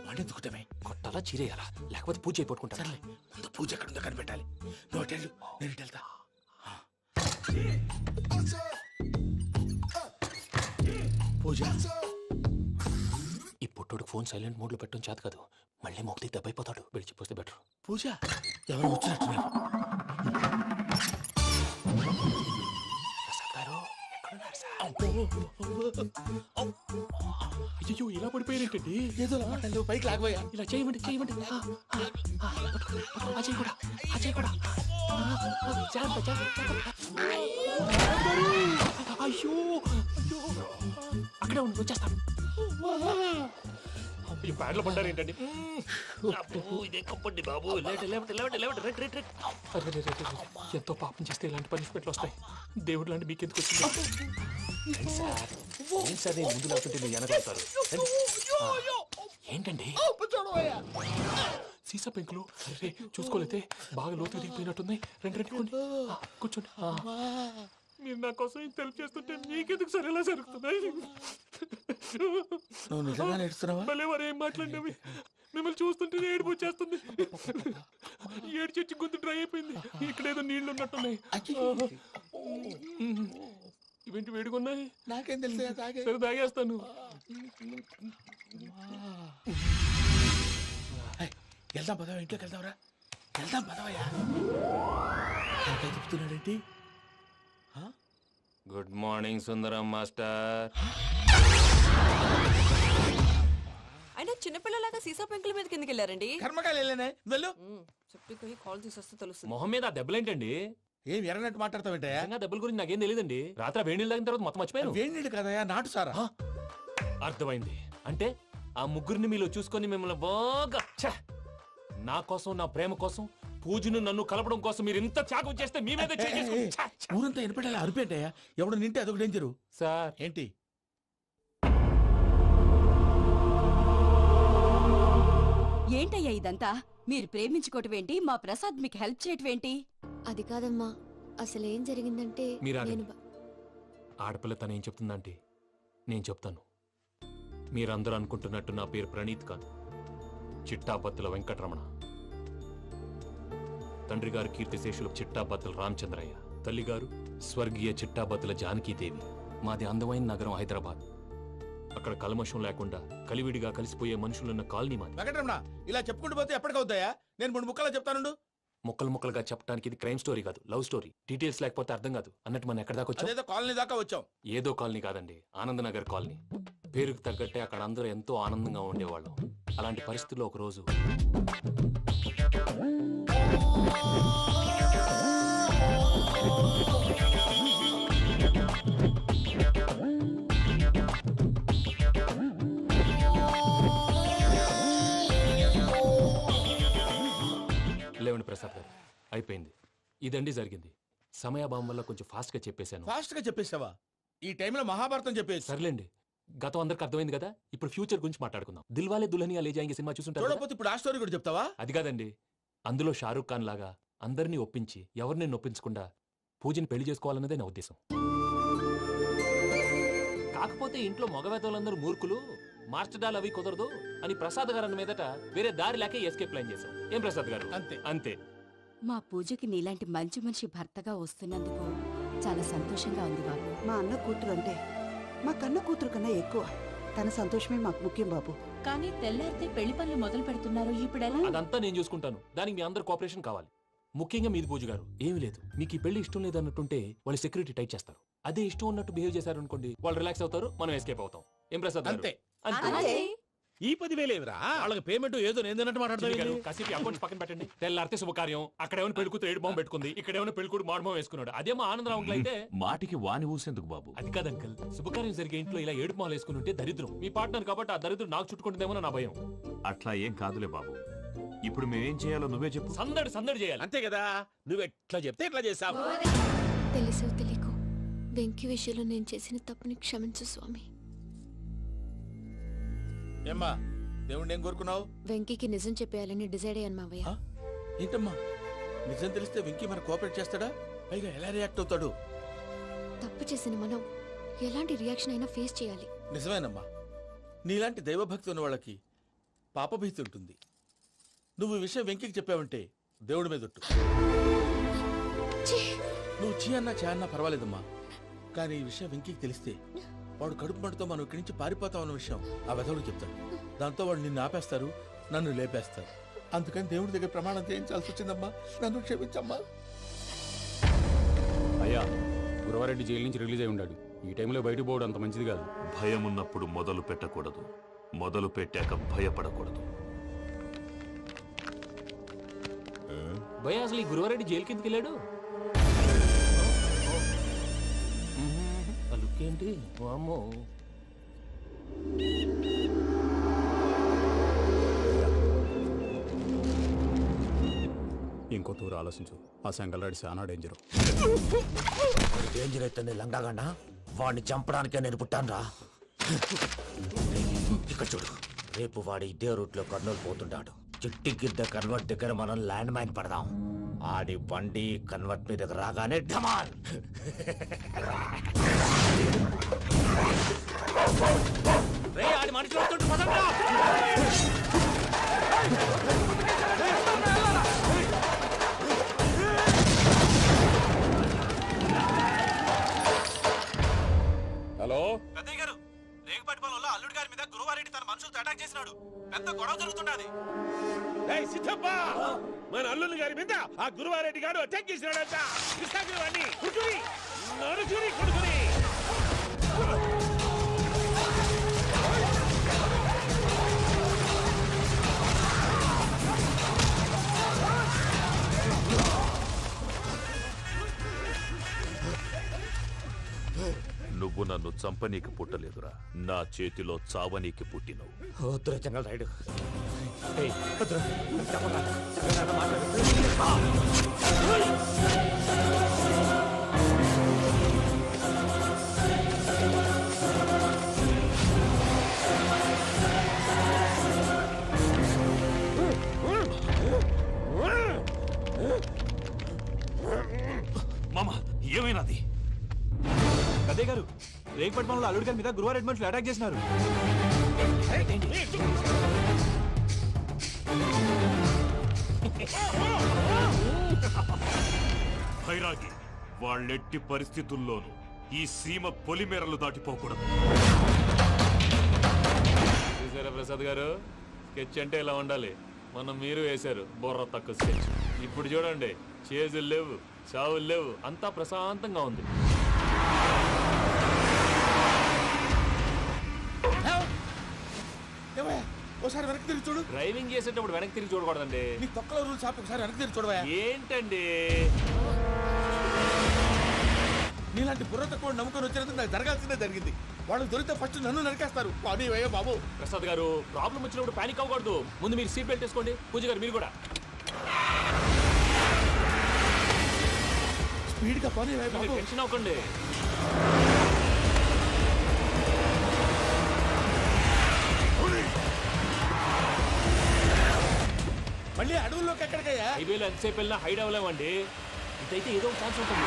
B: వాడెందుకుంటామే?
A: కొట్టాలా చీరేయాలా లేకపోతే పూజ అయిపోట్టుకుంటా.
B: సర్లే ముందు పూజ ఎక్కడుందో కనిపెట్టాలి. నువ్వు వెళ్ళు, నేను ఇటు వెళ్తా. పూజ
A: ఈ పుట్టోడికి ఫోన్ సైలెంట్ మోడ్ లో పెట్టడం చేత కాదు. మళ్ళీ మొక్కి దెబ్బైపోతాడు. విడిచిపోతే బెటర్.
B: పూజ ఎవరు వచ్చినట్టున్నారు?
A: ప్రసాద్ గారు ఎక్కడున్నారు సార్? అయ్యో ఇలా పడిపోయారేంటండి?
B: ఏదో మాట్లాడలేవు, పైకి లాగబోయా.
A: ఇలా చేయమండి చేయమండి. అజయ్ కూడా అజయ్ కూడా జాగ్రత్త జాగ్రత్త. అయ్యో అయ్యో అక్కడే ఉండి వచ్చేస్తాను. ఈ బ్యాగ్లో పడ్డారు ఏంటండి? ఎంతో పాపం చేస్తే ఇలాంటి పనిష్మెంట్లు వస్తాయి. దేవుడు లాంటి మీకు ఎందుకు వచ్చింది? ఏం సార్ నేను ముందు లేకుంటే మీరు వెనకాడతారు. ఏంటండి సీసా పెంకులు? అరే చూసుకోలేతే బాగా లోతు దిగిపోయినట్టున్నాయి. రెండు రెండు కూర్చోండి. మీరు నా కోసం ఇంత హెల్ప్ చేస్తుంటే మీకెందుకు సరే ఎలా జరుగుతున్నాయి?
B: నువ్వు నిజంగా నేర్చుతున్నావా?
A: మళ్ళీ వారు ఏం మాట్లాడినవి మిమ్మల్ని చూస్తుంటే ఏడుపు వచ్చేస్తుంది. ఏడు చెట్టు గొంతు డ్రై అయిపోయింది. ఇక్కడ ఏదో నీళ్లు ఉన్నట్టున్నాయి. ఇవేంటి వేడుకున్నాయి?
B: నాకేం తెలుసు,
A: సరే తాగేస్తాను.
B: వెళ్దాం పదవా, ఇంట్లోకి వెళ్దాంరా. వెళ్దాం పదవయ్యా. చెప్తున్నాడేంటి?
A: గుడ్ మార్నింగ్ సుందరం మాస్టర్.
M: అయినా చిన్నపిల్లలాగా సీసా పెంకుల మీద కిందకి వెళ్ళారండి.
B: కర్మకాయలు వెళ్ళానే, వెళ్ళు.
M: చెప్పి కాల్ తీసేస్తే తెలుస్తుంది.
A: మొహం మీద ఆ దెబ్బలేంటండి?
B: ఏం ఎర్రనట్టు మాట్లాడతావేంటయ్యా?
A: దెబ్బల గురించి నాకేం తెలియదండి. రాత్రి వేడి నీళ్ళు తాగిన తర్వాత మొత్తం మర్చిపోయాను.
B: వేడి నీళ్ళు కదయ్యా, నాటు సారా.
A: అర్థమైంది. అంటే ఆ ముగ్గురిని మీలో చూసుకొని మిమ్మల్ని బాగా నా కోసం నా ప్రేమ కోసం పూజను నన్ను కలపడం కోసం మీరు ఇంత త్యాగం చేస్తే మీ మీద
F: ఊరంతా వినపడేలా అరిపేంటయ్యా ఎవడు నింటే అదొక డేంజరు
A: సార్.
F: ఏంటి
M: ఏంటయ్యా ఇదంతా? మీరు ప్రేమించుకోవటం ఏంటి? మా ప్రసాద్ మీకు హెల్ప్ చేయటం ఏంటి?
J: అది కాదమ్మా, అసలు ఏం జరిగిందంటే
A: మీరు
J: నేను
A: ఆగండి. ఆడపిల్ల తనేం చెప్తుందంటే నేను చెప్తాను. మీరందరూ అనుకుంటున్నట్టు నా పేరు ప్రణీత్ కాదు, చిట్టాబత్తుల వెంకటరమణ. తండ్రి గారు కీర్తిశేషులు చిట్టాబత్తుల రామచంద్రయ్య, తల్లిగారు స్వర్గీయ చిట్టాబత్తుల జానకీదేవి. మాది అందమైన నగరం హైదరాబాద్. అక్కడ కల్మషం లేకుండా కలివిడిగా కలిసిపోయే మనుషులున్న కాలనీ మాది.
F: వెంకటరమణ ఇలా చెప్పుకుంటూ పోతే ఎప్పటికవుతాయా? నేను 3 ముక్కలా చెప్తానుండు.
A: ముక్కలు ముక్కలుగా చెప్పడానికి ఇది క్రైమ్ స్టోరీ కాదు, లవ్ స్టోరీ. డీటెయిల్స్ లేకపోతే అర్థం కాదు. అన్నట్టు మనం ఎక్కడ దాకా వచ్చాం?
F: అదేదో కాలనీ దాకా వచ్చాం.
A: ఏదో కాలనీ కాదండి, ఆనందనగర్ కాలనీ. పేరుకు తగ్గట్టే అక్కడ అందరూ ఎంతో ఆనందంగా ఉండేవాళ్ళం. అలాంటి పరిస్థితుల్లో ఒక రోజు లేవండి ప్రసాద్ గారు, అయిపోయింది. ఇదండి జరిగింది. సమయాభావం వల్ల కొంచెం ఫాస్ట్ గా చెప్పేశాను.
F: ఫాస్ట్ గా చెప్పేసావా? ఈ టైంలో మహాభారతం చెప్పేసి.
A: సర్లేండి, గతం అందరికి అర్థమైంది కదా. ఇప్పుడు ఫ్యూచర్ గురించి మాట్లాడుకుందాం. దిల్వాలే దుల్హనియా లే జాయేంగే సినిమా చూసుంటారు కదా?
F: చూడకపోతే ఇప్పుడు ఆ స్టోరీ కూడా చెప్తావా?
A: అది కాదండి, అందులో షారూక్ ఖాన్ లాగా అందరినీ ఒప్పించి ఎవరిని నొప్పించకుండా పూజని పెళ్లి చేసుకోవాలన్నదే నా ఉద్దేశం. కాకపోతే ఇంట్లో మగవేతలందరూ మూర్ఖులు, మార్చడాలు అవి కుదరదు అని ప్రసాద్ గారు అన్న మీదట వేరే దారి లేక ఎస్కేప్ ప్లాన్ చేశాం. ఏం ప్రసాద్ గారు?
F: అంతే
A: అంతే.
M: మా పూజకి నీలాంటి మంచి మనిషి భర్తగా వస్తున్నందుకు చాలా సంతోషంగా ఉంది బాబు.
I: మా అన్న కూతురు అంటే మా కన్న కూతురు కన్నా ఎక్కువ. తన సంతోషమే మాకు ముఖ్యం బాబు.
M: కానీ తెల్లారితే పెళ్లి పనులు మొదలు పెడుతున్నారు, ఇప్పుడెలా?
A: అదంతా నేను చూసుకుంటాను. దానికి మీ అందరు కోఆపరేషన్ కావాలి. ముఖ్యంగా మీది పూజ గారు. ఏమీ లేదు, మీకు ఈ పెళ్లి ఇష్టం లేదు అన్నట్టుంటే వాళ్ళు సెక్యూరిటీ టైట్ చేస్తారు. అదే ఇష్టం ఉన్నట్టు బిహేవ్ చేశారు అనుకోండి, వాళ్ళు రిలాక్స్ అవుతారు, మనం ఎస్కేప్ అవుతాం. ఏం ప్రసాద్ గారు?
F: అంతే.
M: అంతే.
F: ఈ 10,000 ఏమిరా? వాళ్ళకి పేమెంట్ ఏదో నేందన్నట్టు మాట్లాడతాను.
A: కాసేపు అకౌంట్స్ పక్కన పెట్టండి. తెల్లారితే శుభకార్యం. అక్కడ ఏమైనా పెళ్ళికూతురు ఏడు బాంబు పెట్టుకుంది, ఇక్కడ ఏమైనా పెళ్ళికూడు మాడు బాంబు వేసుకున్నాడు. అదేమో ఆనందరావు అంకుల్ అయితే
D: మాటికి వాని ఊసేందుకు బాబు?
A: అది కాదు అంకుల్, శుభకార్యం జరిగే ఇంట్లో ఇలా ఏడు మాలు వేసుకుని ఉంటే దరిద్రం. మీ పార్ట్నర్ కాబట్టి ఆ దరిద్రం నాకు చుట్టుకుంటుందేమో నా భయం.
D: అట్లా ఏం కాదులే బాబు. ఇప్పుడు మేమేం చేయాలో నువ్వే చెప్పు.
A: సందడి సందడి చేయాలి.
F: అంతే కదా, నువ్వు ఎట్లా చెప్తే ఎట్లా చేసావు.
J: తెలుసో తెలియకో వెంకీ విషయంలో నేను చేసిన తప్పుని క్షమించు స్వామి.
F: ఏమ్మా, దేవుణ్ణి ఏం కోరుకున్నావు?
J: వెంకీకి నిజం చెప్పేయాలని డిసైడ్ అయ్యాను మావయ్య.
F: ఏంటమ్మా, నిజం తెలిస్తే వెంకీ మన కోఆపరేట్ చేస్తాడా? పైగా ఎలా రియాక్ట్ అవుతాడు?
J: తప్పు చేసిన మనం ఎలాంటి రియాక్షన్ అయినా ఫేస్ చేయాలి.
F: నిజమేనమ్మా, నీలాంటి దైవభక్తి ఉన్న వాళ్ళకి పాపభీతి ఉంటుంది. నువ్వు ఈ విషయం వెంకీకి చెప్పావంటే దేవుడి మీద ఒట్టు. నువ్వు చీ అన్నా చే అన్నా పర్వాలేదమ్మా, కానీ ఈ విషయం వెంకీకి తెలిస్తే వాడు కడుపు మంటతో మనం ఇక్కడి నుంచి పారిపోతామన్న విషయం ఆ వెధవుడు చెప్తాడు. దాంతో వాడు నిన్ను ఆపేస్తారు, నన్ను లేపేస్తారు. అందుకని దేవుడి దగ్గర ప్రమాణం చేయించాల్సి వచ్చిందమ్మా. నన్ను క్షమించమ్మా.
N: అయ్యా, గురవారెడ్డి జైలు నుంచి రిలీజ్ అయి ఉన్నాడు. ఈ టైంలో బయటకు పోవడం అంత మంచిది కాదు.
D: భయం ఉన్నప్పుడు మొదలు పెట్టకూడదు, మొదలు పెట్టాక భయపడకూడదు.
A: భయ అసలు ఈ గురువారెడ్డి జైలు కిందకి వెళ్ళాడు. ఏంటి అమ్మో,
N: ఇంకో తూరు ఆలోచించు. ఆ సంగల్రాడి చాలా డేంజరు.
B: డేంజర్ అయితే లంగాగండా వాడిని చంపడానికే నేను పుట్టానురా. ఇక్కడ చూడు, రేపు వాడు ఇదే రూట్ లో కర్నూలు పోతుంటాడు. చిట్టి గిద్ద కన్వర్ట్ దగ్గర మనం ల్యాండ్ మైన్ పడదాం. ఆడి బండి కన్వర్ట్ మీద రాగానే ఢమాల్.
A: ఆడి మనుషులు వస్తుంటే పదండ్రా.
F: హలో
K: పెద్దయ్య గారు, రేగుపాటి పొలంలో అల్లుడి గారి మీద గురువారెడ్డి తన మనుషులతో అటాక్ చేసినాడు. పెద్ద గొడవ జరుగుతున్నది.
F: సిద్ధప్ప, మన అల్లుని గారి మీద ఆ గురువారెడ్డి గారు అటాక్ చేసినాడంట. కృష్ణాగిరి వాడిని కుడుకుని నడుచుని కొడుకుని.
D: నువ్వు నన్ను చంపనీకి పుట్టలేదురా, నా చేతిలో చావనీకి పుట్టినవు.
B: వద్దురా చెంగల్ రాయుడు,
D: మామ ఏమైనాది?
O: అదే గారు రేగుపట్నంలో అల్లుడి గారి మీద గురువారెడ్డి మనుషులు అటాక్ చేసినారు.
D: భైరాగి వాళ్ళెట్టి పరిస్థితుల్లోనూ ఈ సీమ పొలిమేరలు దాటిపోకూడదు.
P: చూసారా ప్రసాద్ గారు, స్కెచ్ అంటే ఇలా ఉండాలి. మనం మీరు వేశారు బుర్ర తక్కువ స్కెచ్. ఇప్పుడు చూడండి, చేజులు లేవు, చావులు లేవు, అంతా ప్రశాంతంగా ఉంది.
G: ఒకసారి వెనక్కి తిరిగి చూడు.
P: డ్రైవింగ్ చేసేటప్పుడు వెనక్కి తిరిగి చూడకూడదండి.
G: నీ తొక్కలో రూల్స్ ఆపి ఒకసారి వెనక్కి తిరిగి చూడవా.
P: ఏంటండి
G: నీలాంటి బుర్ర తక్కువ నమ్ముకొని వచ్చినందుకు నాకు జరగాల్సిందే జరిగింది. వాళ్ళు దొరికితే ఫస్ట్ నన్ను నరికేస్తారు. పానీ వయ్యో బాబు.
P: ప్రసాద్ గారు, ప్రాబ్లం వచ్చినప్పుడు పానిక్ అవ్వకూడదు. ముందు మీరు సీట్ బెల్ట్ వేసుకోండి. పూజ గారు మీరు కూడా
G: స్పీడ్గా పానీ వయ్యో బాబు.
P: టెన్షన్ అవ్వకండి.
G: మళ్ళీ అడవుల్లోకి ఎక్కడికయ్యా?
P: హైవేలో ఎంతసేపు వెళ్ళినా హైడ్ అవ్వలేమండి. ఇదైతే ఏదో ఒక ఛాన్స్ ఉంటుంది.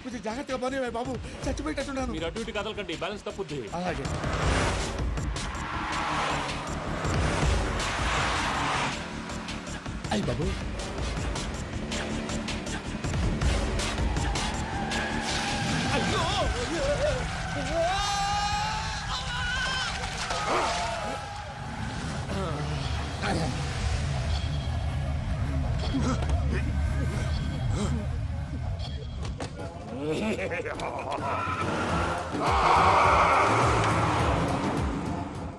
G: కొంచెం జాగ్రత్తగా పోనీ బాబు, చచ్చిపోయేటట్టున్నాను.
P: మీరు అటు ఇటు కదలకండి, బ్యాలెన్స్ తప్పుద్ది.
G: అలాగే. అయ్యి బాబు, అయ్యో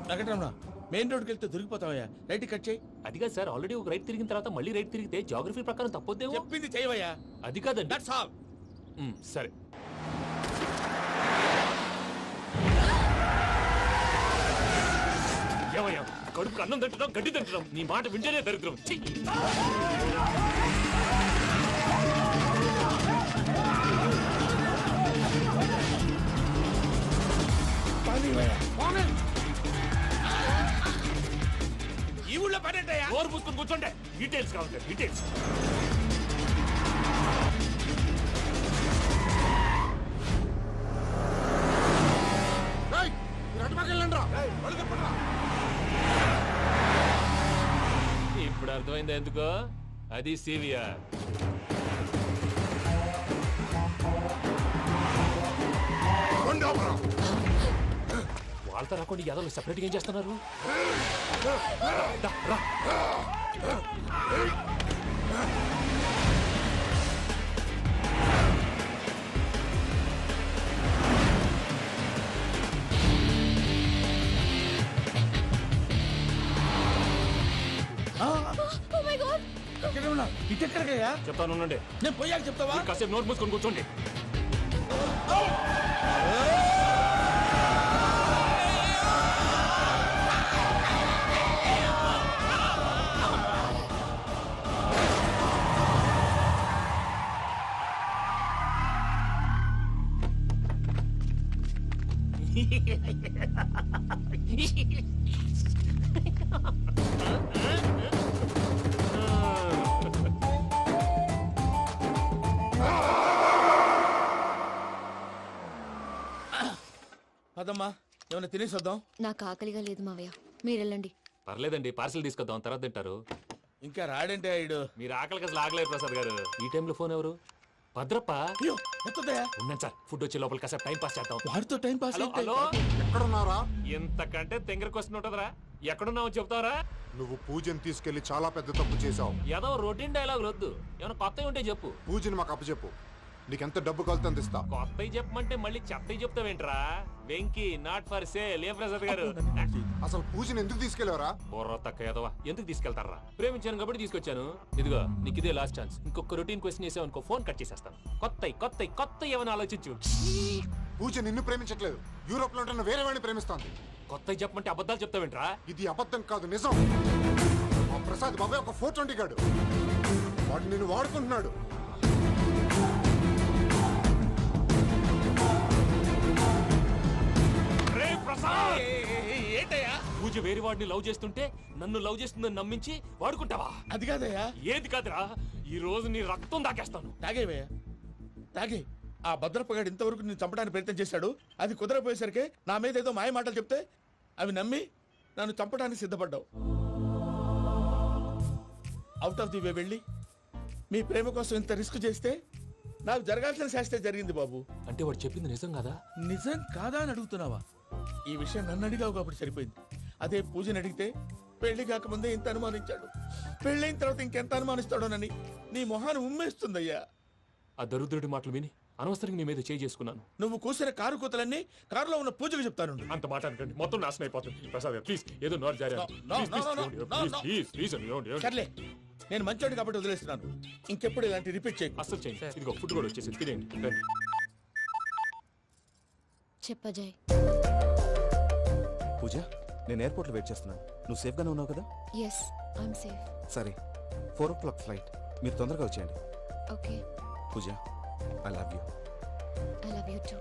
G: వెంకటరమణ, మెయిన్ రోడ్కి వెళ్తే దొరికిపోతావయ్యా. రైట్ కట్ చేయి.
P: అది కాదు సార్, ఆల్రెడీ ఒక రైట్ తిరిగిన తర్వాత మళ్ళీ రైట్ తిరిగితే జాగ్రఫీ ప్రకారం తప్పొద్దేమో.
G: చెప్పింది చేయవయ్యా.
P: అది కాదండి.
G: That's all.
P: సరే. ఏమయ్యా, కడుపుకు అన్నం తింటున్నాం, గడ్డి తింటున్నాం. నీ మాట వింటేనే దరిద్రం.
G: ఈ ఊళ్ళో పడేటయ్యా.
P: ఓరు పూసుకొని కూర్చోండి. డీటెయిల్స్ కావాలి, డీటెయిల్స్. ఇప్పుడు అర్థమైంది ఎందుకో. అది సివిఆర్. వాళ్ళతో రాకుండా యాదవ్ సెపరేట్గా ఏం చేస్తున్నారు?
G: ఇటెక్కడికయ్యా?
P: చెప్తాను ఉండండి.
G: నేను పోయాక చెప్తావా?
P: కాసేపు నోట్ మూసుకొని కూర్చోండి.
G: పదమ్మా, ఏమైనా తినేసి వద్దాం.
J: నాకు ఆకలిగా లేదు మావయ్య, మీరు వెళ్ళండి.
P: పర్లేదండి, పార్సిల్ తీసుకొద్దాం, తర్వాత తింటారు.
G: ఇంకా రాడంటే ఆయుడు.
P: మీరు ఆకలికి అసలు ఆగలేదు ప్రసాద్ గారు. ఈ టైంలో ఫోన్ ఎవరు? భద్రప్ప. ఉన్నాను సార్, ఫుడ్ వచ్చే లోపల కాసేపు టైం పాస్ చేద్దాం.
G: వాడితో టైం పాస్.
P: హలో,
L: ఎక్కడున్నారా?
P: ఇంతకంటే తెంగర క్వశ్చన్ ఉంటుందిరా. ఎక్కడున్నావు చెప్తావరా?
L: నువ్వు పూజని తీసుకెళ్లి చాలా పెద్ద తప్పు చేశావు.
P: ఏదో రొటీన్ డైలాగ్ వద్దు, ఏమైనా కొత్తవి ఉంటే చెప్పు.
L: పూజని మాకు అప్పచెప్పు. నీకెంత డబ్బు కావాలంత అంత ఇస్తా.
P: కొత్తవి చెప్పమంటే మళ్ళీ చెత్తవి చెప్తావేంట్రా? Venky not for sale. ఏ ప్రసాద్ గారు
L: అసలు పూజని ఎందుకు తీసుకెళ్లేవరా?
P: బుర్ర తక్క ఏదవా, ఎందుకు తీసుకెళ్తారా? ప్రేమించాను కాబట్టి తీసుకొచ్చాను. ఇదిగో నీకు ఇదే లాస్ట్ ఛాన్స్. ఇంకొక రొటీన్ క్వశ్చన్ చేసావనుకో ఫోన్ కట్ చేసేస్తాను. కొత్త ఏమైనా ఆలోచించు.
L: పూజ నిన్ను ప్రేమించట్లేదు, యూరోప్ లో ఉంటున్న వేరే వాడిని ప్రేమిస్తాంది.
P: కొత్తవి చెప్పమంటే అబద్ధాలు చెప్తావేంట్రా?
L: ఇది అబద్ధం కాదు, నిజం. ఆ ప్రసాద్ బాబాయ్ ఒక 420 గాడు, వాడు నిన్ను వాడుకుంటున్నాడు.
G: ఏంటయ్యా?
P: పూజ వేరే వాడిని లవ్ చేస్తుంటే నన్ను లవ్ చేస్తుందని నమ్మించి వాడుకుంటావా?
G: అది కాదయ్యా.
P: ఏది కాదురా, ఈ రోజు నీ రక్తం దాకేస్తాను.
G: తాగేవయ్యా, తాగే. ఆ భద్రప్పగాడు ఇంతవరకు నేను చంపడానికి ప్రయత్నం చేశాడు. అది కుదరపోయేసరికి నా మీద ఏదో మాయ మాటలు చెప్తే అవి నమ్మి నన్ను చంపడానికి సిద్ధపడ్డావు. అవుట్ ఆఫ్ ది వే వెళ్ళి మీ ప్రేమ కోసం ఇంత రిస్క్ చేస్తే నాకు జరగాల్సిన శాస్త్రే జరిగింది బాబు.
P: అంటే వాడు చెప్పింది నిజం కదా?
G: నిజం కాదా అని అడుగుతున్నావా? ఈ విషయం నన్ను అడిగావు కాబట్టి సరిపోయింది. అదే పూజని అడిగితే పెళ్లి కాకముందే ఇంత అనుమానించాడు, పెళ్ళైన తర్వాత ఇంకెంత అనుమానిస్తాడోనని నీ మొహాన్ని ఉమ్మేస్తుందయ్యా.
P: ఆ దరిద్రుడి మాటలు విని అనవసరంగా నీ మీద చేయి చేసుకున్నాను.
G: నువ్వు కూసిన కారు కూతలన్నీ కారులో ఉన్న పూజకు చెప్తాను.
P: అంత మాట అనకండి, మొత్తం నాశనం అయిపోతుంది. ప్రసాద్ ప్లీజ్, ఏదో నోరు జారీ.
G: సర్లే, నేను మంచోడు కాబట్టి వదిలేస్తున్నాను. ఇంకెప్పుడు ఇలాంటి రిపీట్ చేయకు.
P: అసలు చేయండి. ఇదిగో ఫుడ్ కూడా వచ్చేసి తినేయండి. రండి.
J: చెప్పజాయ్.
Q: పూజ, నేను ఎయిర్పోర్ట్లో వెయిట్ చేస్తున్నాను. నువ్వు సేఫ్గానే ఉన్నావు కదా?
J: Yes, I'm safe.
Q: సరే, 4 o'clock ఫ్లైట్. మీరు తొందరగా వచ్చేయండి.
J: Okay.
Q: Pooja, I love you.
J: I love you too.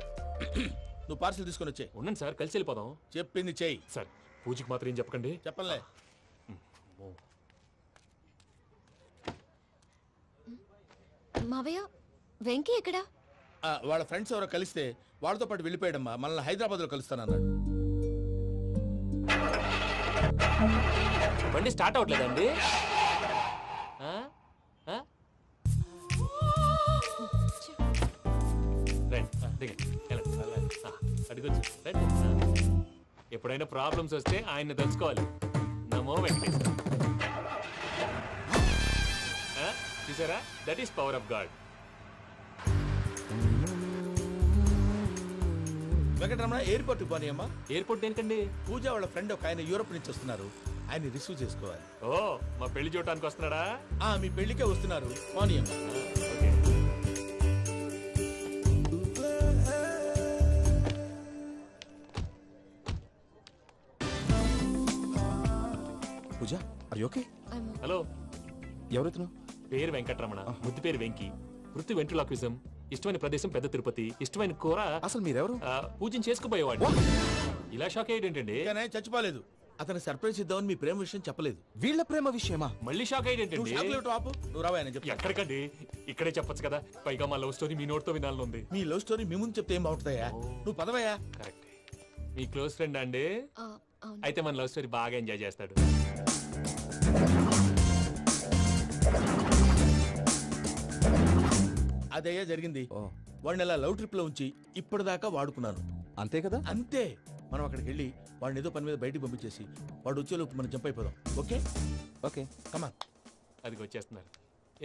G: నువ్వు పార్సల్ తీసుకొని వచ్చే.
P: ఉండండి సార్, కలిసి వెళ్ళిపోదాం.
G: చెప్పింది చెయ్యి
P: సార్. పూజకి మాత్రం ఏం చెప్పకండి.
G: చెప్పలే.
J: మావయ్య, వెంకీ ఎక్కడా?
G: వాళ్ళ ఫ్రెండ్స్ ఎవరో కలిస్తే వాళ్ళతో పాటు వెళ్ళిపోయాడమ్మా. మనల్ని హైదరాబాద్లో కలుస్తానన్నాడు.
P: బండి స్టార్ట్ అవ్వట్లేదండి. అడిగొచ్చు. ఎప్పుడైనా ప్రాబ్లమ్స్ వస్తే ఆయన్ని తెలుసుకోవాలి. నమో వెంకటేశ్వర. చూసారా, that is power of God.
G: Venkataramana, airport పోనీ అమ్మా.
P: ఎయిర్పోర్ట్ ఏంటండి?
G: పూజ వాళ్ళ ఫ్రెండ్ ఒక ఆయన యూరోప్ నుంచి వస్తున్నారు, ఆయన రిసీవ్ చేసుకోవాలి.
P: ఓ, మా పెళ్లి చూడటానికి వస్తున్నాడా?
G: మీ పెళ్లికే వస్తున్నారు. పోనీ అమ్మా.
Q: పూజ, ఆర్ యు ఓకే?
P: హలో,
Q: ఎవరైతున్నావు?
P: పేరు వెంకటరమణ, ముద్దు పేరు వెంకీ, వృత్తి వెంట్రులాక్విజం, ఇష్టమైన ప్రదేశం పెద్ద తిరుపతి, ఇష్టమైన కూర.
Q: అసలు మీరెవరు?
P: పూజను చేసుకుపోయేవాడు. ఇలా షాక్ అయ్యేటండి.
G: చచ్చిపోలేదు. అతను సర్ప్రైజ్ ఇద్దామని మీ ప్రేమ విషయం చెప్పలేదు.
Q: వీళ్ళ ప్రేమ విషయమా?
P: మళ్ళీ షాక్ అయ్యేటండి.
G: నువ్వు రావాయని చెప్పి.
P: ఎక్కడికండి, ఇక్కడే చెప్పొచ్చు కదా. పైగా మా లవ్ స్టోరీ మీ నోట్తో వినాలనుంది.
G: మీ లవ్ స్టోరీ మీ ముందు చెప్తే ఏం బాగుంటుందయ్యా? నువ్వు పదవయ్యా.
P: కరెక్ట్. మీ క్లోజ్ ఫ్రెండ్ అండి? అయితే మన లవ్ స్టోరీ బాగా ఎంజాయ్ చేస్తాడు.
G: అదయ్యా జరిగింది. వాడిని అలా లవ్ ట్రిప్ లో ఉంచి ఇప్పటిదాకా వాడుకున్నాను.
Q: అంతే కదా?
G: అంతే. మనం అక్కడికి వెళ్ళి వాడిని ఏదో పని మీద బయటికి పంపించేసి వాడు వచ్చేలోపు మనం జంప్ అయిపోదాం. ఓకే
Q: ఓకే,
G: కమా.
P: అది వచ్చేస్తున్నారు.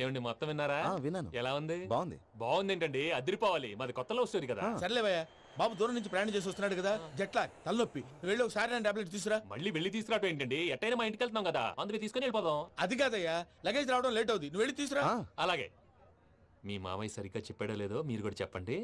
P: ఏమండి, మొత్తం విన్నారా?
Q: విన్నాను.
P: ఎలా ఉంది?
Q: బాగుంది.
P: బాగుంది ఏంటండి, అదిరిపోవాలి. మాది కొత్త లవ్ స్టోరీ కదా.
G: సర్లేవయ్యా, బాబు దూరం నుంచి ప్రయాణం చేసి వస్తున్నాడు కదా, జట్లా తలనొప్పి. వెళ్ళి ఒకసారి నేను టాబ్లెట్ తీసుకురా.
P: మళ్ళీ వెళ్ళి తీసుకురావటం ఏంటండి? ఎట్టైనా మా ఇంటికి వెళ్తున్నాం కదా, అందుకే తీసుకుని వెళ్ళిపోదాం.
G: అది కాదయ్యా, లగేజ్ రావడం లేట్ అవుతుంది. నువ్వు వెళ్ళి తీసుకురా.
P: అలాగే. మీ మామయ్య సరిగ్గా చెప్పాడో లేదో మీరు కూడా చెప్పండి.